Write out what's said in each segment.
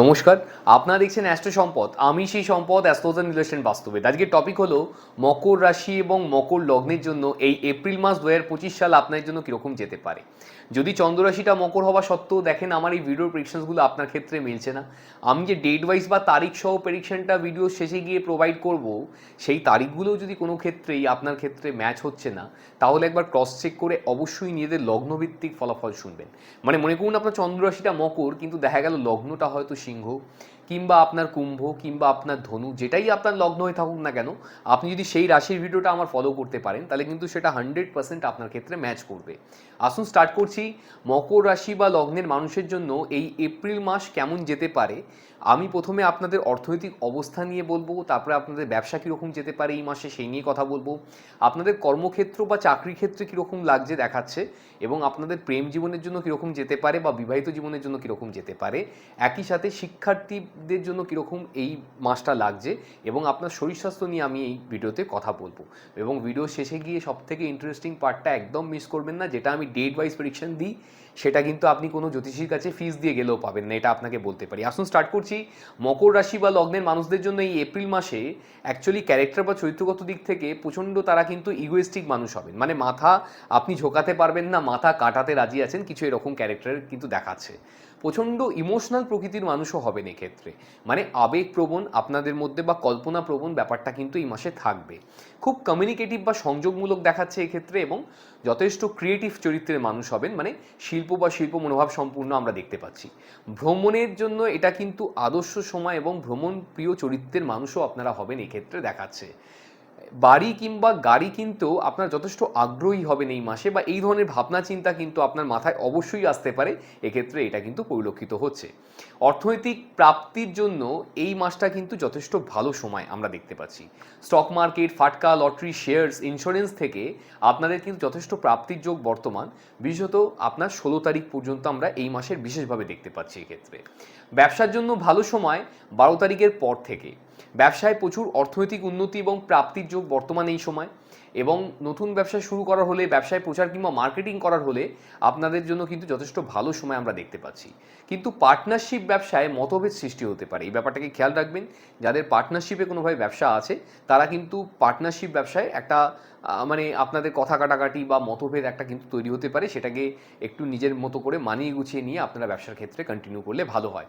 নমস্কার, আপনারা দেখছেন অ্যাস্ট্রো সম্পদ। আমি সেই সম্পদ অ্যাস্ট্রোলজার নীলেশ বাস্তবে। আজকের টপিক হলো মকর রাশি এবং মকর লগ্নের জন্য এই এপ্রিল মাস 2025 সাল আপনার জন্য কীরকম যেতে পারে। যদি চন্দ্ররাশিটা মকর হওয়া সত্ত্বেও দেখেন আমার এই ভিডিওর প্রেডিকশনসগুলো আপনার ক্ষেত্রে মিলছে না, আমি যে ডেট ওয়াইজ বা তারিখ সহ প্রেডিকশনটা ভিডিও শেষে গিয়ে প্রোভাইড করব, সেই তারিখগুলোও যদি কোনো ক্ষেত্রেই আপনার ক্ষেত্রে ম্যাচ হচ্ছে না, তাহলে একবার ক্রস চেক করে অবশ্যই নিজেদের লগ্নভিত্তিক ফলাফল শুনবেন। মানে মনে করুন আপনার চন্দ্ররাশিটা মকর, কিন্তু দেখা গেল লগ্নটা হয়তো সিংহ কিংবা আপনার কুম্ভ কিংবা আপনার ধনু, যেটাই আপনার লগ্ন হয়ে থাকুক না কেন, আপনি যদি সেই রাশির ভিডিওটা আমার ফলো করতে পারেন তাহলে কিন্তু সেটা 100% আপনার ক্ষেত্রে ম্যাচ করবে। আসুন স্টার্ট করছি। মকর রাশি বা লগ্নের মানুষের জন্য এই এপ্রিল মাস কেমন যেতে পারে। আমি প্রথমে আপনাদের অর্থনৈতিক অবস্থা নিয়ে বলবো, তারপরে আপনাদের ব্যবসা কীরকম যেতে পারে এই মাসে সেই নিয়ে কথা বলবো, আপনাদের কর্মক্ষেত্র বা চাকরির ক্ষেত্রে কীরকম লাগছে দেখাচ্ছে, এবং আপনাদের প্রেম জীবনের জন্য কীরকম যেতে পারে বা বিবাহিত জীবনের জন্য কীরকম যেতে পারে, একই সাথে শিক্ষার্থীদের জন্য কীরকম এই মাসটা লাগছে, এবং আপনার শরীর স্বাস্থ্য নিয়ে আমি এই ভিডিওতে কথা বলবো। এবং ভিডিও শেষে গিয়ে সবথেকে ইন্টারেস্টিং পার্টটা একদম মিস করবেন না, যেটা আমি ডেট ওয়াইজ প্রেডিকশন দিই, সেটা কিন্তু আপনি কোনো জ্যোতিষীর কাছে ফিস দিয়ে গেলেও পাবেন না, এটা আপনাকে বলতে পারি। আসুন স্টার্ট করছি। মকর রাশি বা লগ্নের মানুষদের জন্য এই এপ্রিল মাসে অ্যাকচুয়ালি ক্যারেক্টার বা চরিত্রগত দিক থেকে প্রচণ্ড তারা কিন্তু ইগোয়েস্টিক মানুষ হবেন, মানে মাথা আপনি ঝোঁকাতে পারবেন না, মাথা কাটাতে রাজি আছেন, কিছু এরকম ক্যারেক্টার কিন্তু দেখাচ্ছে। প্রচণ্ড ইমোশনাল প্রকৃতির মানুষও হবেন এক্ষেত্রে, মানে আবেগপ্রবণ আপনাদের মধ্যে বা কল্পনাপ্রবণ ব্যাপারটা কিন্তু এই মাসে থাকবে। খুব কমিউনিকেটিভ বা সংযোগমূলক দেখাচ্ছে এক্ষেত্রে, এবং যথেষ্ট ক্রিয়েটিভ চরিত্রের মানুষ হবেন, মানে শিল্প বা শিল্প মনোভাব সম্পূর্ণ আমরা দেখতে পাচ্ছি। ভ্রমণের জন্য এটা কিন্তু আদর্শ সময়, এবং ভ্রমণ প্রিয় চরিত্রের মানুষও আপনারা হবেন এক্ষেত্রে দেখাচ্ছে। বাড়ি কিংবা গাড়ি কিন্তু আপনার যথেষ্ট আগ্রহী হবেন এই মাসে, বা এই ধরনের ভাবনা চিন্তা কিন্তু আপনার মাথায় অবশ্যই আসতে পারে, এক্ষেত্রে এটা কিন্তু পরিলক্ষিত হচ্ছে। অর্থনৈতিক প্রাপ্তির জন্য এই মাসটা কিন্তু যথেষ্ট ভালো সময় আমরা দেখতে পাচ্ছি। স্টক মার্কেট, ফাটকা, লটারি, শেয়ার্স, ইন্স্যুরেন্স থেকে আপনাদের কিন্তু যথেষ্ট প্রাপ্তির যোগ বর্তমান, বিশেষত আপনার 16 তারিখ পর্যন্ত আমরা এই মাসের বিশেষভাবে দেখতে পাচ্ছি। এক্ষেত্রে ব্যবসার জন্য ভালো সময় 12 তারিখের পর থেকে। ব্যবসায় প্রচুর অর্থনৈতিক উন্নতি এবং প্রাপ্তির যোগ বর্তমানে এই সময়, এবং নতুন ব্যবসা শুরু করার হলে, ব্যবসায় প্রচার কিংবা মার্কেটিং করার হলে আপনাদের জন্য কিন্তু যথেষ্ট ভালো সময় আমরা দেখতে পাচ্ছি। কিন্তু পার্টনারশিপ ব্যবসায় মতভেদ সৃষ্টি হতে পারে, এই ব্যাপারটাকে খেয়াল রাখবেন। যাদের পার্টনারশিপে কোনোভাবে ব্যবসা আছে তারা কিন্তু পার্টনারশিপ ব্যবসায় একটা মানে আপনাদের কথা কাটাকাটি বা মতভেদ একটা কিন্তু তৈরি হতে পারে, সেটাকে একটু নিজের মতো করে মানিয়ে গুছিয়ে নিয়ে আপনারা ব্যবসার ক্ষেত্রে কন্টিনিউ করলে ভালো হয়।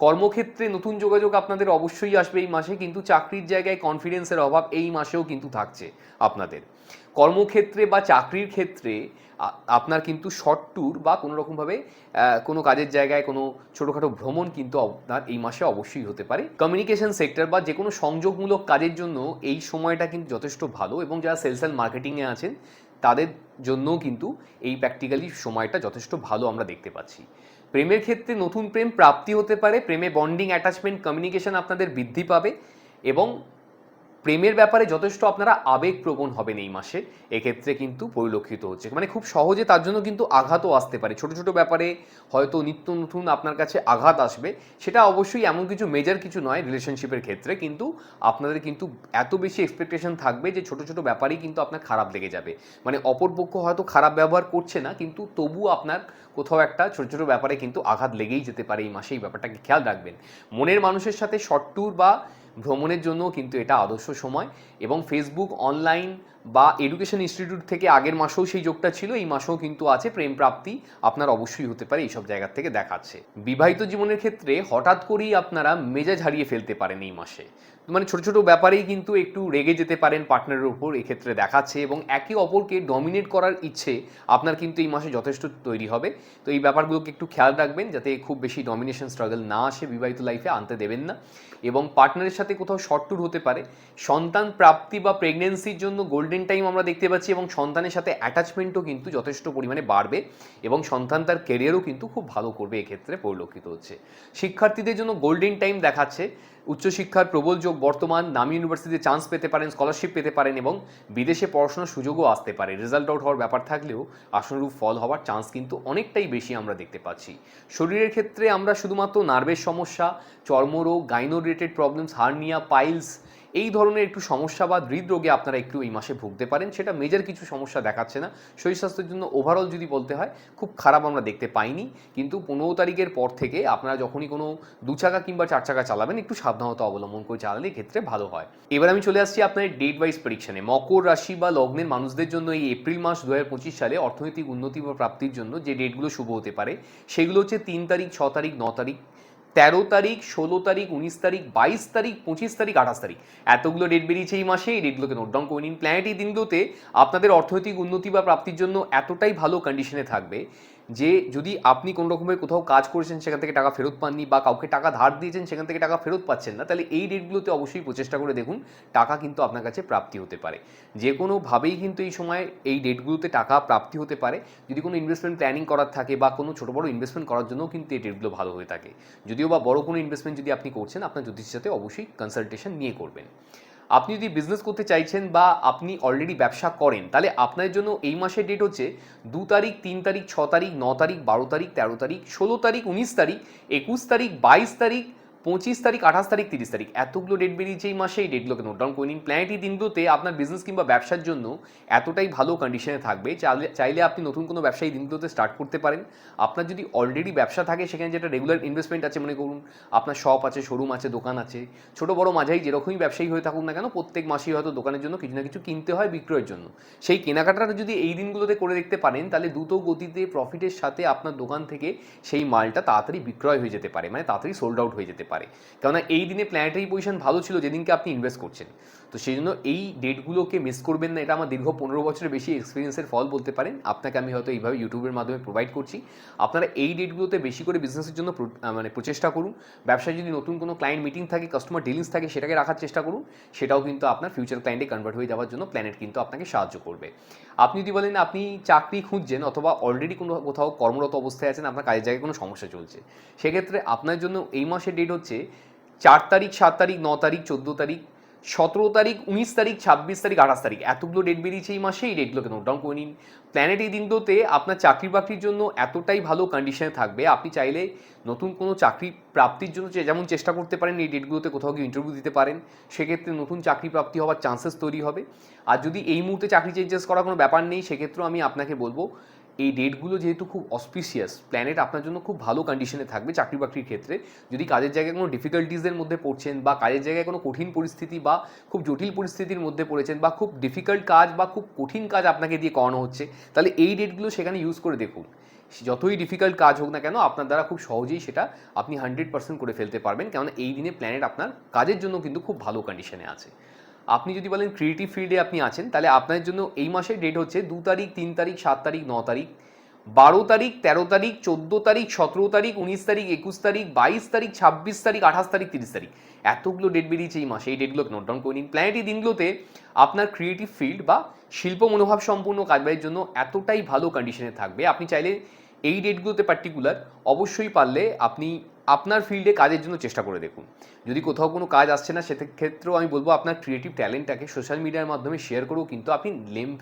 কর্মক্ষেত্রে নতুন যোগাযোগ আপনাদের অবশ্যই আসবে এই মাসে, কিন্তু চাকরির জায়গায় কনফিডেন্সের অভাব এই মাসেও কিন্তু থাকছে আপনাদের। কর্মক্ষেত্রে বা চাকরির ক্ষেত্রে আপনার কিন্তু শর্ট ট্যুর বা কোনো রকমভাবে কোনো কাজের জায়গায় কোনো ছোটোখাটো ভ্রমণ কিন্তু আপনার এই মাসে অবশ্যই হতে পারে। কমিউনিকেশন সেক্টর বা যে কোনো সংযোগমূলক কাজের জন্য এই সময়টা কিন্তু যথেষ্ট ভালো, এবং যারা সেলস অ্যান্ড মার্কেটিংয়ে আছেন তাদের জন্যও কিন্তু এই প্র্যাকটিক্যালি সময়টা যথেষ্ট ভালো আমরা দেখতে পাচ্ছি। প্রেমের ক্ষেত্রে নতুন প্রেম প্রাপ্তি হতে পারে, প্রেমে বন্ডিং, অ্যাটাচমেন্ট, কমিউনিকেশন আপনাদের বৃদ্ধি পাবে, এবং প্রেমের ব্যাপারে যথেষ্ট আপনারা আবেগপ্রবণ হবেন এই মাসে, এক্ষেত্রে কিন্তু পরিলক্ষিত হচ্ছে। মানে খুব সহজে তার জন্য কিন্তু আঘাতও আসতে পারে, ছোট ছোট ব্যাপারে হয়তো নিত্য নতুন আপনার কাছে আঘাত আসবে। সেটা অবশ্যই এমন কিছু মেজর কিছু নয় রিলেশনশিপের ক্ষেত্রে, কিন্তু আপনাদের কিন্তু এত বেশি এক্সপেকটেশন থাকবে যে ছোট ছোট ব্যাপারেই কিন্তু আপনার খারাপ লেগে যাবে। মানে অপরপক্ষ হয়তো খারাপ ব্যবহার করছে না, কিন্তু তবুও আপনার কোথাও একটা ছোট ছোট ব্যাপারে কিন্তু আঘাত লেগেই যেতে পারে এই মাসে, এই ব্যাপারটাকে খেয়াল রাখবেন। মনের মানুষের সাথে শর্ট ট্যুর বা ভ্রমণের জন্য কিন্তু এটা আদর্শ সময়, এবং ফেসবুক, অনলাইন বা এডুকেশন ইনস্টিটিউট থেকে আগের মাসেও সেই যোগটা ছিল, এই মাসেও কিন্তু আছে। প্রেম প্রাপ্তি আপনার অবশ্যই হতে পারে, এইসব জায়গা থেকে দেখাচ্ছে। বিবাহিত জীবনের ক্ষেত্রে হঠাৎ করেই আপনারা মেজাজ হারিয়ে ফেলতে পারেন এই মাসে, মানে ছোট ছোট ব্যাপারেই কিন্তু একটু রেগে যেতে পারেন পার্টনারের উপর, এক্ষেত্রে দেখাচ্ছে। এবং একে অপরকে ডমিনেট করার ইচ্ছে আপনার কিন্তু এই মাসে যথেষ্ট তৈরি হবে। তো এই ব্যাপারগুলোকে একটু খেয়াল রাখবেন যাতে খুব বেশি ডমিনেশন স্ট্রাগল না আসে, বিবাহিত লাইফে আনতে দেবেন না। এবং পার্টনারের সাথে কোথাও শর্ট ট্যুর হতে পারে। সন্তান প্রাপ্তি বা প্রেগনেন্সির জন্য গোল্ডেন টাইম আমরা দেখতে পাচ্ছি, এবং সন্তানের সাথে অ্যাটাচমেন্টও কিন্তু যথেষ্ট পরিমাণে বাড়বে, এবং সন্তান তার কেরিয়ারও কিন্তু খুব ভালো করবে, এক্ষেত্রে পরিলক্ষিত হচ্ছে। শিক্ষার্থীদের জন্য গোল্ডেন টাইম দেখাচ্ছে। উচ্চশিক্ষার প্রবল যোগ বর্তমান, নামী ইউনিভার্সিটিতে চান্স পেতে পারেন, স্কলারশিপ পেতে পারেন, এবং বিদেশে পড়াশোনার সুযোগও আসতে পারে। রেজাল্ট আউট হওয়ার ব্যাপার থাকলেও আশানুরূপ ফল হওয়ার চান্স কিন্তু অনেকটাই বেশি আমরা দেখতে পাচ্ছি। শরীরের ক্ষেত্রে আমরা শুধুমাত্র নার্ভের সমস্যা, চর্মরোগ, gynae related problems, hernia, piles, এই ধরনের একটু সমস্যা বা হৃদরোগে আপনারা একটু এই মাসে ভুগতে পারেন। সেটা মেজর কিছু সমস্যা দেখাচ্ছে না। শরীর স্বাস্থ্যের জন্য ওভারঅল যদি বলতে হয় খুব খারাপ আমরা দেখতে পাইনি, কিন্তু 15 তারিখের পর থেকে আপনারা যখনই কোনো 2 চাকা কিংবা 4 চাকা চালাবেন একটু সাবধানতা অবলম্বন করে চালালে ক্ষেত্রে ভালো হয়। এবার আমি চলে আসছি আপনার ডেট ওয়াইজ প্রেডিকশনে। মকর রাশি বা লগ্নের মানুষদের জন্য এই এপ্রিল মাস 2025 সালে অর্থনৈতিক উন্নতি বা প্রাপ্তির জন্য যে ডেটগুলো শুভ হতে পারে সেগুলো হচ্ছে 3 তারিখ, 6 তারিখ, 9 তারিখ, 13 তারিখ, 16 তারিখ, 19 তারিখ, 22 তারিখ, 25 তারিখ, 28 তারিখ। এতগুলো ডেট বেরিয়েছে এই মাসে। এই ডেটগুলোকে নোট ডাউন করে নিন। প্ল্যানেট এই দিনগুলোতে আপনাদের অর্থনৈতিক উন্নতি বা প্রাপ্তির জন্য এতটাই ভালো কন্ডিশনে থাকবে যে যদি আপনি কোনো রকমের কোথাও কাজ করেছেন সেখান থেকে টাকা ফেরত পাননি, বা কাউকে টাকা ধার দিয়েছেন সেখান থেকে টাকা ফেরত পাচ্ছেন না, তাহলে এই ডেটগুলোতে অবশ্যই প্রচেষ্টা করে দেখুন, টাকা কিন্তু আপনার কাছে প্রাপ্তি হতে পারে। যে কোনোভাবেই কিন্তু এই সময় এই ডেটগুলোতে টাকা প্রাপ্তি হতে পারে। যদি কোনো ইনভেস্টমেন্ট প্ল্যানিং করার থাকে বা কোনো ছোটো বড়ো ইনভেস্টমেন্ট করার জন্যও কিন্তু এই ডেটগুলো ভালো হয়ে থাকে। যদিও বা বড় কোনো ইনভেস্টমেন্ট যদি আপনি করছেন, আপনার জ্যোতিষের সাথে অবশ্যই কনসালটেশন নিয়ে করবেন। আপনি যদি বিজনেস করতে চাইছেন বা আপনি অলরেডি ব্যবসা করেন, তাহলে আপনার জন্য এই মাসের ডেট হচ্ছে 2 তারিখ, 3 তারিখ, 6 তারিখ, 9 তারিখ, 12 তারিখ, 13 তারিখ, 16 তারিখ, 19 তারিখ, 21 তারিখ, 22 তারিখ, 25 তারিখ, 28 তারিখ, 30 তারিখ। এতগুলো ডেট বেরিয়েছে এই মাসে। এই ডেটগুলোকে নোট ডাউন করে নিন। প্ল্যানেট এই দিনগুলোতে আপনার বিজনেস কিংবা ব্যবসার জন্য এতটাই ভালো কন্ডিশনে থাকবে, চাইলে আপনি নতুন কোনো ব্যবসা এই দিনগুলোতে স্টার্ট করতে পারেন। আপনার যদি অলরেডি ব্যবসা থাকে, সেখানে যেটা রেগুলার ইনভেস্টমেন্ট আছে, মনে করুন আপনার শপ আছে, শোরুম আছে, দোকান আছে, ছোটো বড়ো মাঝারি যেরকমই ব্যবসায়ী হয়ে থাকুন না কেন, প্রত্যেক মাসেই হয়তো দোকানের জন্য কিছু না কিছু কিনতে হয় বিক্রয়ের জন্য। সেই কেনাকাটাটা যদি এই দিনগুলোতে করে দেখতে পারেন, তাহলে দ্রুত গতিতে প্রফিটের সাথে আপনার দোকান থেকে সেই মালটা তাড়াতাড়ি বিক্রয় হয়ে যেতে পারে, মানে তাড়াতাড়ি সোল্ড আউট হয়ে যেতে পারে। কেননা এই দিনে প্ল্যানেটারি পজিশন ভালো ছিল যেদিনকে আপনি ইনভেস্ট করছেন। তো সেই জন্য এই ডেটগুলোকে মিস করবেন না। এটা আমার দীর্ঘ 15 বছরের বেশি এক্সপিরিয়েন্সের ফল বলতে পারেন। আপনাকে আমি হয়তো এইভাবে ইউটিউবের মাধ্যমে প্রোভাইড করছি। আপনারা এই ডেটগুলোতে বেশি করে বিজনেসের জন্য মানে প্রচেষ্টা করুন। ব্যবসায় যদি নতুন কোনো ক্লায়েন্ট মিটিং থাকে, কাস্টমার ডিলিংস থাকে, সেটাকে রাখার চেষ্টা করুন। সেটাও কিন্তু আপনার ফিউচার ক্লায়েন্টে কনভার্ট হয়ে যাওয়ার জন্য প্ল্যানেট কিন্তু আপনাকে সাহায্য করবে। আপনি যদি বলেন আপনি চাকরি খুঁজছেন অথবা অলরেডি কোথাও কর্মরত অবস্থায় আছেন, আপনার কাজের জায়গায় কোনো সমস্যা চলছে, সেক্ষেত্রে আপনার জন্য এই মাসের ডেট হচ্ছে 4 তারিখ, 7 তারিখ, 9 তারিখ, 14 তারিখ, 17 তারিখ, 19 তারিখ, 26 তারিখ, 28 তারিখ। এতগুলো ডেট বেরিয়েছে এই মাসে। এই ডেটগুলোকে নোট ডাউন করে নিন। প্ল্যানেট এই দিনগুলোতে আপনার চাকরি বাকরির জন্য এতটাই ভালো কন্ডিশনে থাকবে, আপনি চাইলে নতুন কোনো চাকরি প্রাপ্তির জন্য যেমন চেষ্টা করতে পারেন, এই ডেটগুলোতে কোথাও গিয়ে ইন্টারভিউ দিতে পারেন, সেক্ষেত্রে নতুন চাকরি প্রাপ্তি হওয়ার চান্সেস তৈরি হবে। আর যদি এই মুহূর্তে চাকরি চেঞ্জেস করার কোনো ব্যাপার নেই, সেক্ষেত্রেও আমি আপনাকে বলবো এই ডেটগুলো যেহেতু খুব অসপিসিয়াস, প্ল্যানেট আপনার জন্য খুব ভালো কন্ডিশনে থাকবে চাকরি বাকরির ক্ষেত্রে। যদি কাজের জায়গায় কোনো ডিফিকাল্টিজের মধ্যে পড়ছেন, বা কাজের জায়গায় কোনো কঠিন পরিস্থিতি বা খুব জটিল পরিস্থিতির মধ্যে পড়েছেন, বা খুব ডিফিকাল্ট কাজ বা খুব কঠিন কাজ আপনাকে দিয়ে করানো হচ্ছে, তাহলে এই ডেটগুলো সেখানে ইউজ করে দেখুন। যতই ডিফিকাল্ট কাজ হোক না কেন, আপনার দ্বারা খুব সহজেই সেটা আপনি 100% করে ফেলতে পারবেন, কেননা এই দিনে প্ল্যানেট আপনার কাজের জন্য কিন্তু খুব ভালো কন্ডিশনে আছে। আপনি যদি বলেন ক্রিয়েটিভ ফিল্ডে আপনি আছেন, তাহলে আপনার জন্য এই মাসের ডেট হচ্ছে 2 তারিখ, 3 তারিখ, 7 তারিখ, 9 তারিখ, 12 তারিখ, 13 তারিখ, 14 তারিখ, 17 তারিখ, 19 তারিখ, 21 তারিখ, 22 তারিখ, 26 তারিখ, 28 তারিখ, 30 তারিখ। এতগুলো ডেট বেরিয়েছে এই মাসে। এই ডেটগুলোকে নোট ডাউন করে নিন। প্ল্যানেট এই দিনগুলোতে আপনার ক্রিয়েটিভ ফিল্ড বা শিল্প মনোভাব সম্পূর্ণ কাজবাজের জন্য এতটাই ভালো কন্ডিশনে থাকবে, আপনি চাইলে এই ডেটগুলোতে পার্টিকুলার অবশ্যই পারলে আপনি আপনার ফিল্ডে কাজের জন্য চেষ্টা করে দেখুন। যদি কোথাও কোনো কাজ আসছে না, সেক্ষেত্রেও আমি বলবো আপনার ক্রিয়েটিভ ট্যালেন্টটাকে সোশ্যাল মিডিয়ার মাধ্যমে শেয়ার করেও কিন্তু আপনি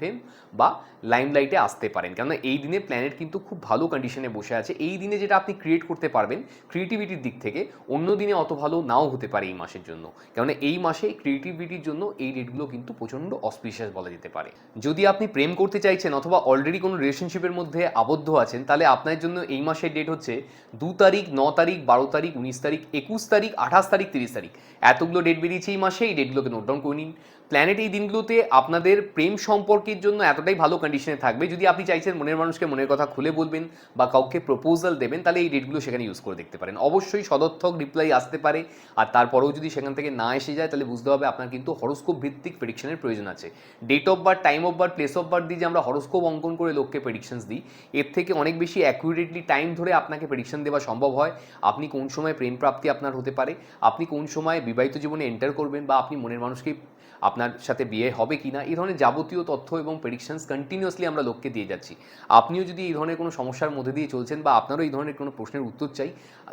ফেম বা লাইমলাইটে আসতে পারেন। কেননা এই দিনে প্ল্যানেট কিন্তু খুব ভালো কন্ডিশনে বসে আছে। এই দিনে যেটা আপনি ক্রিয়েট করতে পারবেন ক্রিয়েটিভিটির দিক থেকে, অন্য দিনে অত ভালো নাও হতে পারে এই মাসের জন্য। কেননা এই মাসে ক্রিয়েটিভিটির জন্য এই ডেটগুলো কিন্তু প্রচণ্ড অসপিশিয়াস বলা যেতে পারে। যদি আপনি প্রেম করতে চাইছেন অথবা অলরেডি কোনো রিলেশনশিপের মধ্যে আবদ্ধ আছেন, তাহলে আপনার জন্য এই মাসের ডেট হচ্ছে 2 তারিখ, 9 তারিখ, 12 তারিখ, 19 তারিখ, 21 তারিখ, 28 তারিখ, 30 তারিখ। এতগুলো ডেট বেরিয়েছে এই মাসে। এই ডেটগুলোকে নোট ডাউন করে নিন। প্ল্যানেট এই দিনগুলোতে আপনাদের প্রেম সম্পর্কের জন্য এতটাই ভালো কন্ডিশনে থাকবে, যদি আপনি চাইছেন মনের মানুষকে মনের কথা খুলে বলবেন বা কাউকে প্রপোজাল দেবেন, তাহলে এই ডেটগুলো সেখানে ইউজ করে দেখতে পারেন। অবশ্যই সদর্থক রিপ্লাই আসতে পারে, আর তারপরেও যদি সেখান থেকে না এসে যায়, তাহলে বুঝতে হবে আপনার কিন্তু হরোস্কোপ ভিত্তিক প্রেডিকশনের প্রয়োজন আছে। Date of birth, time of birth, place of birth দিয়ে যে আমরা হরোস্কোপ অঙ্কন করে লোককে প্রেডিকশনস দিই, এর থেকে অনেক বেশি অ্যাকুরেটলি টাইম ধরে আপনাকে প্রেডিকশন দেওয়া সম্ভব হয়। আপনি কোন সময় প্রেম প্রাপ্তি আপনার হতে পারে, আপনি কোন সময় বিবাহিত জীবনে এন্টার করবেন, বা আপনি মনের মানুষকে আপনার সাথে বিয়ে হবে কি না, এই ধরনের যাবতীয় তথ্য এবং প্রেডিকশনস কন্টিনিউয়াসলি আমরা লোককে দিয়ে যাচ্ছি। আপনিও যদি এই ধরনের কোনো সমস্যার মধ্যে দিয়ে চলছেন বা আপনারও এই ধরনের কোনো প্রশ্নের উত্তর চাই,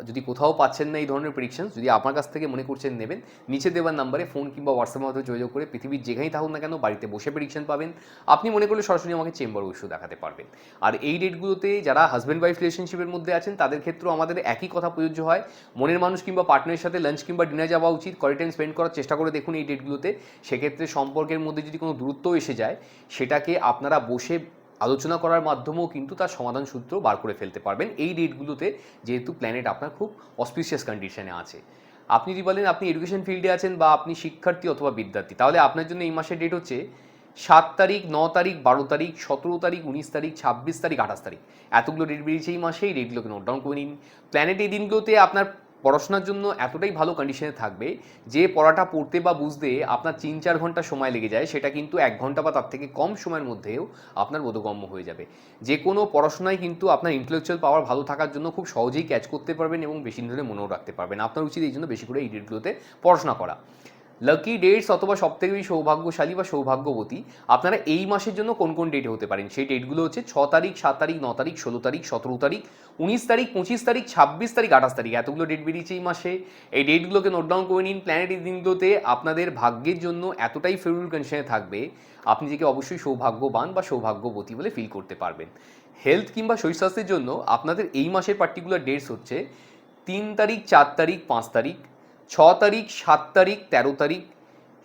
যদি কোথাও পাচ্ছেন না এই ধরনের প্রেডিকশনস, যদি আপনার কাছ থেকে মনে করছেন নেবেন, নিচে দেওয়ার নাম্বারে ফোন কিংবা হোয়াটসঅ্যাপের মাধ্যমে যোগাযোগ করে পৃথিবীর যেখানেই থাকুন না কেন বাড়িতে বসে প্রেডিকশন পাবেন। আপনি মনে করলে সরাসরি আমাকে চেম্বারে ইস্যু দেখাতে পারবেন। আর এই ডেটগুলোতে যারা হাজব্যান্ড ওয়াইফ রিলেশনশিপের মধ্যে আছেন তাদের ক্ষেত্রেও আমাদের একই কথা প্রযোজ্য হয়। মনের মানুষ কিংবা পার্টনারের সাথে লাঞ্চ কিংবা ডিনার যাওয়া উচিত, কোয়ালিটি টাইম স্পেন্ড করার চেষ্টা করে দেখুন এই ডেটগুলোতে। সেক্ষেত্রে সম্পর্কের মধ্যে যদি কোনো দূরত্ব এসে যায়, সেটাকে আপনারা বসে আলোচনা করার মাধ্যমেও কিন্তু তার সমাধান সূত্র বার করে ফেলতে পারবেন এই ডেটগুলোতে, যেহেতু প্ল্যানেট আপনার খুব অসপিশিয়াস কন্ডিশনে আছে। আপনি যদি বলেন আপনি এডুকেশন ফিল্ডে আছেন বা আপনি শিক্ষার্থী অথবা বিদ্যার্থী, তাহলে আপনার জন্য এই মাসের ডেট হচ্ছে 7 তারিখ, 9 তারিখ, 12 তারিখ, 17 তারিখ, 19 তারিখ, 26 তারিখ, 28 তারিখ। এতগুলো ডেট বেরিয়েছে এই মাসে, এই ডেটগুলোকে নোট ডাউন করে নিন। প্ল্যানেট এই দিনগুলোতে আপনার পড়াশোনার জন্য এতটাই ভালো কন্ডিশনে থাকবে যে পড়াটা পড়তে বা বুঝতে আপনার 3-4 ঘন্টা সময় লেগে যায়, সেটা কিন্তু 1 ঘন্টা বা তার থেকে কম সময়ের মধ্যেও আপনার বোধগম্য হয়ে যাবে। যে কোনো পড়াশোনায় কিন্তু আপনার ইন্টেলেকচুয়াল পাওয়ার ভালো থাকার জন্য খুব সহজেই ক্যাচ করতে পারবেন এবং বেশি দিন ধরে মনেও রাখতে পারবেন। আপনার উচিত এই জন্য বেশি করে এই ডেটগুলোতে পড়াশোনা করা। লাকি ডেটস অথবা সবথেকে বেশি সৌভাগ্যশালী বা সৌভাগ্যবতী আপনারা এই মাসের জন্য কোন কোন ডেটে হতে পারেন, সেই ডেটগুলো হচ্ছে 6 তারিখ, 7 তারিখ, 9 তারিখ, 16 তারিখ, 17 তারিখ, 19 তারিখ, 25 তারিখ, 26 তারিখ, 28 তারিখ। এতগুলো ডেট বেরিয়েছে এই মাসে। এই ডেটগুলোকে নোট ডাউন করে নিন। প্ল্যানেট এই দিনগুলোতে আপনাদের ভাগ্যের জন্য এতটাই ফেভারেবল কন্ডিশনে থাকবে, আপনি নিজেকে অবশ্যই সৌভাগ্যবান বা সৌভাগ্যবতী বলে ফিল করতে পারবেন। হেলথ কিংবা শরীর স্বাস্থ্যের জন্য আপনাদের এই মাসের পার্টিকুলার ডেটস হচ্ছে 3 তারিখ, 4 তারিখ, 5 তারিখ, 6 তারিখ, 7 তারিখ, 13 তারিখ,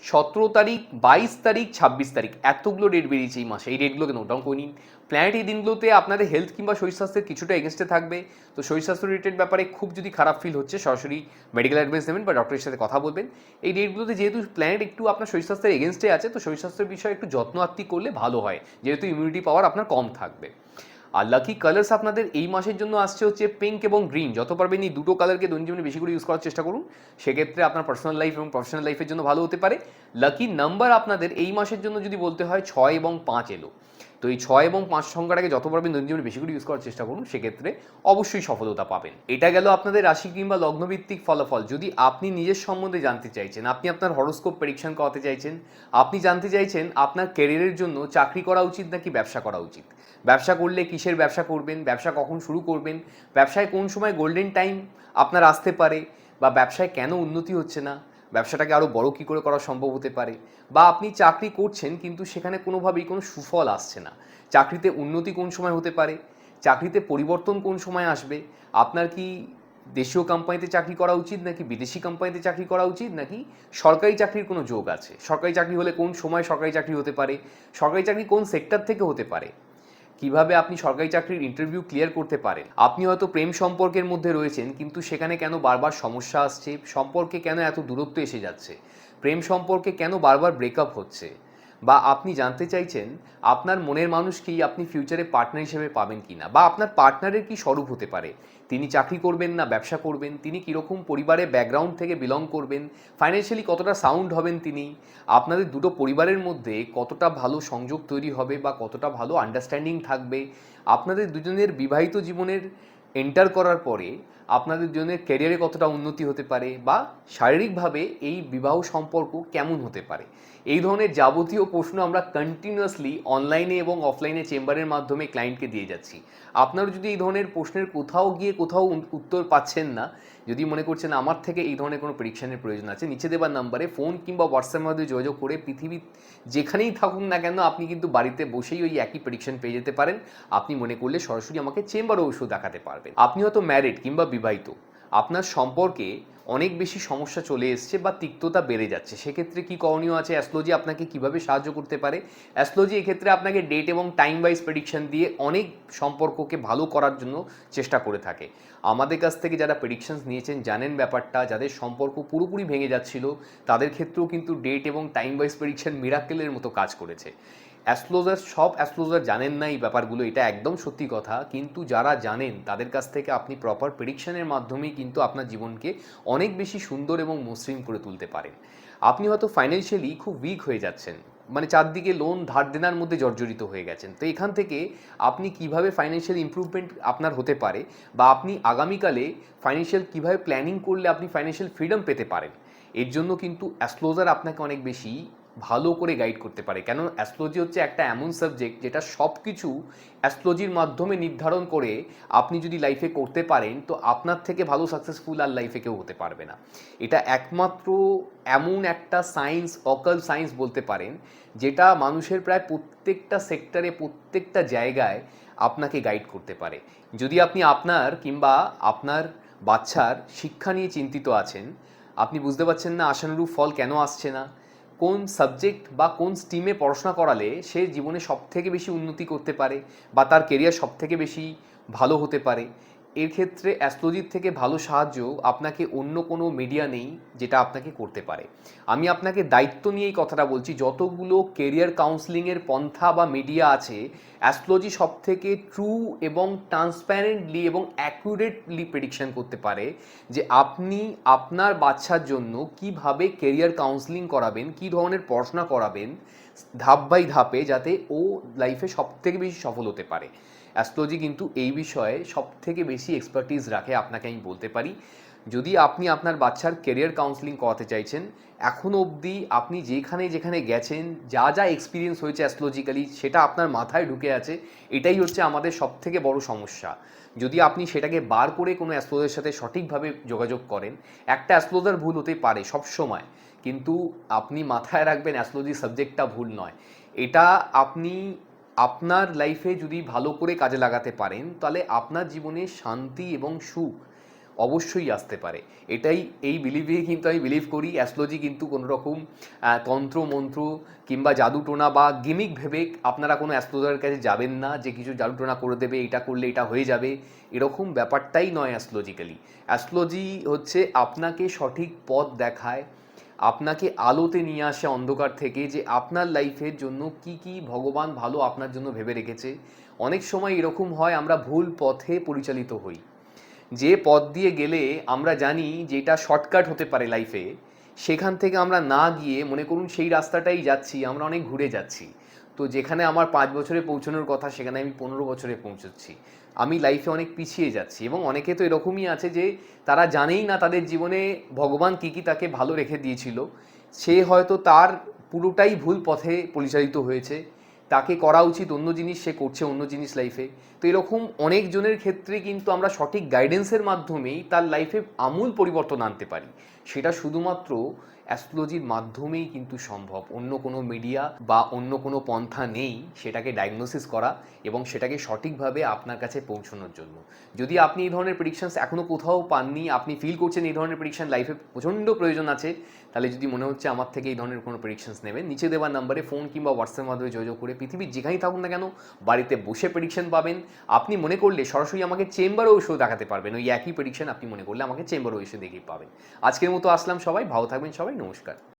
17 তারিখ, 22 তারিখ, 26 তারিখ। এতগুলো ডেট বেরিয়েছে এই মাসে, এই ডেটগুলোকে নোট ডাউন করে নিন। প্ল্যানেট এই দিনগুলোতে আপনাদের হেলথ কিংবা শরীর স্বাস্থ্যের কিছুটা এগেনস্টে থাকবে। তো শরীর স্বাস্থ্য রিলেটেড ব্যাপারে খুব যদি খারাপ ফিল হচ্ছে, সরাসরি মেডিকেল অ্যাডভাইস নেবেন বা ডক্টরের সাথে কথা বলবেন। এই ডেটগুলোতে যেহেতু প্ল্যানেট একটু আপনার শরীর স্বাস্থ্যের এগেনস্টে আছে, তো শরীর স্বাস্থ্যের বিষয়ে একটু যত্ন আত্তি করলে ভালো হয়, যেহেতু ইমিউনিটি পাওয়ার আপনার কম থাকবে। আর লাকি কালার্স আপনাদের এই মাসের জন্য আসছে হচ্ছে পিঙ্ক এবং গ্রিন। যত পারবেন এই দুটো কালারকে দৈনন্দিন জীবনে বেশি করে ইউজ করার চেষ্টা করুন, সেক্ষেত্রে আপনার পার্সোনাল লাইফ এবং প্রফেশনাল লাইফের জন্য ভালো হতে পারে। লাকি নাম্বার আপনাদের এই মাসের জন্য যদি বলতে হয় 6 এবং 5 এলো, তো এই 6 এবং 5 সংখ্যাটাকে যত পারবেন দৈনন্দিন জীবনে বেশি করে ইউজ করার চেষ্টা করুন, সেক্ষেত্রে অবশ্যই সফলতা পাবেন। এটা গেল আপনাদের রাশি কিংবা লগ্নভিত্তিক ফলাফল। যদি আপনি নিজের সম্বন্ধে জানতে চাইছেন, আপনি আপনার হরোস্কোপ প্রেডিকশন করাতে চাইছেন, আপনি জানতে চাইছেন আপনার ক্যারিয়ারের জন্য চাকরি করা উচিত নাকি ব্যবসা করা উচিত, ব্যবসা করলে কিসের ব্যবসা করবেন, ব্যবসা কখন শুরু করবেন, ব্যবসায় কোন সময় গোল্ডেন টাইম আপনার আসতে পারে, বা ব্যবসায় কেন উন্নতি হচ্ছে না, ব্যবসাটাকে আরও বড় কী করে করা সম্ভব হতে পারে, বা আপনি চাকরি করছেন কিন্তু সেখানে কোনোভাবেই কোনো সুফল আসছে না, চাকরিতে উন্নতি কোন সময় হতে পারে, চাকরিতে পরিবর্তন কোন সময় আসবে, আপনার কি দেশীয় কোম্পানিতে চাকরি করা উচিত নাকি বিদেশি কোম্পানিতে চাকরি করা উচিত, নাকি সরকারি চাকরির কোনো যোগ আছে, সরকারি চাকরি হলে কোন সময় সরকারি চাকরি হতে পারে, সরকারি চাকরি কোন সেক্টর থেকে হতে পারে, কিভাবে আপনি সরকারি চাকরির ইন্টারভিউ ক্লিয়ার করতে পারেন। আপনি হয়তো প্রেম সম্পর্কের মধ্যে রয়েছেন কিন্তু সেখানে কেন বারবার সমস্যা আসছে, সম্পর্কে কেন এত দূরত্ব এসে যাচ্ছে, প্রেম সম্পর্কে কেন বারবার ব্রেকআপ হচ্ছে, বা আপনি জানতে চাইছেন আপনার মনের মানুষকেই আপনি ফিউচারে পার্টনার হিসেবে পাবেন কিনা, বা আপনার পার্টনারের কি স্বরূপ হতে পারে, তিনি চাকরি করবেন না ব্যবসা করবেন, তিনি কীরকম পরিবারের ব্যাকগ্রাউন্ড থেকে বিলং করবেন, ফাইন্যান্সিয়ালি কতটা সাউন্ড হবেন তিনি, আপনাদের দুটো পরিবারের মধ্যে কতটা ভালো সংযোগ তৈরি হবে বা কতটা ভালো আন্ডারস্ট্যান্ডিং থাকবে, আপনাদের দুজনের বিবাহিত জীবনের এন্টার করার পরে আপনাদের দুজনের ক্যারিয়ারে কতটা উন্নতি হতে পারে, বা শারীরিকভাবে এই বিবাহ সম্পর্ক কেমন হতে পারে। এই ধরনের যাবতীয় প্রশ্ন আমরা কন্টিনিউয়াসলি অনলাইনে এবং অফলাইনে চেম্বারের মাধ্যমে ক্লায়েন্টকে দিয়ে যাচ্ছি। আপনারা যদি এই ধরনের প্রশ্নের কোথাও গিয়ে কোথাও উত্তর পাচ্ছেন না, যদি মনে করছেন আমার থেকে এই ধরনের কোনো প্রেডিকশনের প্রয়োজন আছে, নিচে দেবার নাম্বারে ফোন কিংবা হোয়াটসঅ্যাপের মাধ্যমে যোগাযোগ করে পৃথিবীর যেখানেই থাকুন না কেন আপনি কিন্তু বাড়িতে বসেই ওই একই প্রেডিকশন পেয়ে যেতে পারেন। আপনি মনে করলে সরাসরি আমাকে চেম্বারে ওষুধ দেখাতে পারবেন। আপনি হয়তো ম্যারিড কিংবা বিবাহিত, আপনার সম্পর্কে অনেক বেশি সমস্যা চলে এসছে বা তিক্ততা বেড়ে যাচ্ছে, সেক্ষেত্রে কি করণীয় আছে, অ্যাস্ট্রোলজি আপনাকে কিভাবে সাহায্য করতে পারে। অ্যাস্ট্রোলজি এক্ষেত্রে আপনাকে ডেট এবং টাইম ওয়াইজ প্রেডিকশন দিয়ে অনেক সম্পর্ককে ভালো করার জন্য চেষ্টা করে থাকে। আমাদের কাছ থেকে যারা প্রেডিকশনস নিয়েছেন জানেন ব্যাপারটা, যাদের সম্পর্ক পুরোপুরি ভেঙে যাচ্ছিল তাদের ক্ষেত্রেও কিন্তু ডেট এবং টাইম ওয়াইজ প্রেডিকশন মিরাকেলের মতো কাজ করেছে। সব অ্যাস্ট্রোলজার জানেন না এই ব্যাপারগুলো, এটা একদম সত্যি কথা, কিন্তু যারা জানেন তাদের কাছ থেকে আপনি প্রপার প্রেডিকশনের মাধ্যমেই কিন্তু আপনার জীবনকে অনেক বেশি সুন্দর এবং মসৃণ করে তুলতে পারেন। আপনি হয়তো ফাইন্যান্সিয়ালি খুব উইক হয়ে যাচ্ছেন, মানে চারদিকে লোন ধার দেনার মধ্যে জর্জরিত হয়ে গেছেন, তো এখান থেকে আপনি কিভাবে ফাইন্যান্সিয়াল ইমপ্রুভমেন্ট আপনার হতে পারে, বা আপনি আগামীকালে ফাইন্যান্সিয়াল কিভাবে প্ল্যানিং করলে আপনি ফাইন্যান্সিয়াল ফ্রিডম পেতে পারেন, এর জন্য কিন্তু অ্যাস্ট্রোলজার আপনাকে অনেক বেশি ভালো করে গাইড করতে পারে। কেন অ্যাস্ট্রোলজি হচ্ছে একটা এমন সাবজেক্ট যেটা সব কিছু অ্যাস্ট্রোলজির মাধ্যমে নির্ধারণ করে আপনি যদি লাইফে করতে পারেন তো আপনার থেকে ভালো সাকসেসফুল আর লাইফে কেউ হতে পারবে না। এটা একমাত্র এমন একটা সায়েন্স, অকাল সায়েন্স বলতে পারেন, যেটা মানুষের প্রায় প্রত্যেকটা সেক্টরে, প্রত্যেকটা জায়গায় আপনাকে গাইড করতে পারে। যদি আপনি আপনার কিংবা আপনার বাচ্চার শিক্ষা নিয়ে চিন্তিত আছেন, আপনি বুঝতে পারছেন না আশানুরূপ ফল কেন আসছে না, কোন সাবজেক্ট বা কোন স্ট্রিমে পড়াশোনা করালে সে জীবনে সবথেকে বেশি উন্নতি করতে পারে বা তার কেরিয়ার সবথেকে বেশি ভালো হতে পারে, এর ক্ষেত্রে অ্যাস্ট্রোলজির থেকে ভালো সাহায্য আপনাকে অন্য কোনো মিডিয়া নেই যেটা আপনাকে করতে পারে। আমি আপনাকে দায়িত্ব নিয়েই কথাটা বলছি, যতগুলো কেরিয়ার কাউন্সেলিংয়ের পন্থা বা মিডিয়া আছে, অ্যাস্ট্রোলজি সবথেকে ট্রু এবং ট্রান্সপ্যারেন্টলি এবং অ্যাকুরেটলি প্রেডিকশন করতে পারে যে আপনি আপনার বাচ্চার জন্য কিভাবে কেরিয়ার কাউন্সেলিং করাবেন, কী ধরনের পড়াশোনা করাবেন ধাপ বাই ধাপে, যাতে ও লাইফে সবথেকে বেশি সফল হতে পারে। অ্যাস্ট্রোলজি কিন্তু এই বিষয়ে সবথেকে বেশি এক্সপার্টিস রাখে, আপনাকে আমি বলতে পারি। যদি আপনি আপনার বাচ্চার কেরিয়ার কাউন্সেলিং করাতে চাইছেন, এখনও অবধি আপনি যেখানে যেখানে গেছেন, যা যা এক্সপিরিয়েন্স হয়েছে অ্যাস্ট্রোলজিক্যালি, সেটা আপনার মাথায় ঢুকে আছে। এটাই হচ্ছে আমাদের সবথেকে বড় সমস্যা। যদি আপনি সেটাকে বার করে কোনো অ্যাস্ট্রোলজারের সাথে সঠিকভাবে যোগাযোগ করেন, একটা অ্যাস্ট্রোলজার ভুল হতে পারে সব সময়, কিন্তু আপনি মাথায় রাখবেন অ্যাস্ট্রোলজি সাবজেক্টটা ভুল নয়। এটা আপনি আপনার লাইফে যদি ভালো করে কাজে লাগাতে পারেন, তাহলে আপনার জীবনে শান্তি এবং সুখ অবশ্যই আসতে পারে। এই বিলিভে কিন্তু আমি বিলিভ করি। অ্যাস্ট্রোলজি কিন্তু কোনো রকম তন্ত্র মন্ত্র কিংবা জাদুটোনা বা গিমিক ভেবে আপনারা কোনো অ্যাস্ট্রোলজারের কাছে যাবেন না যে কিছু জাদুটোনা করে দেবে, এটা করলে এটা হয়ে যাবে, এরকম ব্যাপারটাই নয় অ্যাস্ট্রোলজিক্যালি। অ্যাস্ট্রোলজি হচ্ছে আপনাকে সঠিক পথ দেখায়, আপনাকে আলোতে নিয়ে আসে অন্ধকার থেকে, যে আপনার লাইফের জন্য কি কি ভগবান ভালো আপনার জন্য ভেবে রেখেছে। অনেক সময় এরকম হয় আমরা ভুল পথে পরিচালিত হই, যে পথ দিয়ে গেলে আমরা জানি যে এটা শর্টকাট হতে পারে লাইফে, সেখান থেকে আমরা না গিয়ে মনে করুন সেই রাস্তাটাই যাচ্ছি, আমরা অনেক ঘুরে যাচ্ছি। তো যেখানে আমার 5 বছরে পৌঁছানোর কথা সেখানে আমি 15 বছরে পৌঁছচ্ছি, আমি লাইফে অনেক পিছিয়ে যাচ্ছি। এবং অনেকে তো এরকমই আছে যে তারা জানেই না তাদের জীবনে ভগবান কী কী তাকে ভালো রেখে দিয়েছিল, সে হয়তো তার পুরোটাই ভুল পথে পরিচালিত হয়েছে, তাকে করা উচিত অন্য জিনিস, সে করছে অন্য জিনিস লাইফে। তো এরকম অনেকজনের ক্ষেত্রে কিন্তু আমরা সঠিক গাইডেন্সের মাধ্যমেই তার লাইফে আমূল পরিবর্তন আনতে পারি। সেটা শুধুমাত্র অ্যাস্ট্রোলজির মাধ্যমেই কিন্তু সম্ভব। অন্য কোনো মিডিয়া বা অন্য কোনো পন্থা নেই সেটাকে ডায়াগনোসিস করা এবং সেটাকে সঠিকভাবে আপনার কাছে পৌঁছানোর জন্য। যদি আপনি এই ধরনের প্রেডিকশনস এখনও কোথাও পাননি, আপনি ফিল করছেন এই ধরনের প্রেডিকশন লাইফে প্রচণ্ড প্রয়োজন আছে, তাহলে যদি মনে হচ্ছে আমার থেকে এই ধরনের কোনো প্রেডিকশনস নেবেন, নিচে দেওয়া নাম্বারে ফোন কিংবা হোয়াটসঅ্যাপের মাধ্যমে যোগাযোগ করে পৃথিবীর যেখানেই থাকুন না কেন বাড়িতে বসে প্রেডিকশন পাবেন। আপনি মনে করলে সরাসরি আমাকে চেম্বারেও এসেও দেখাতে পারবেন, ওই একই প্রেডিকশন আপনি মনে করলে আমাকে চেম্বারেও এসে দেখেই পাবেন। আজকের মতো আসলাম, সবাই ভালো থাকবেন, সবাই নমস্কার।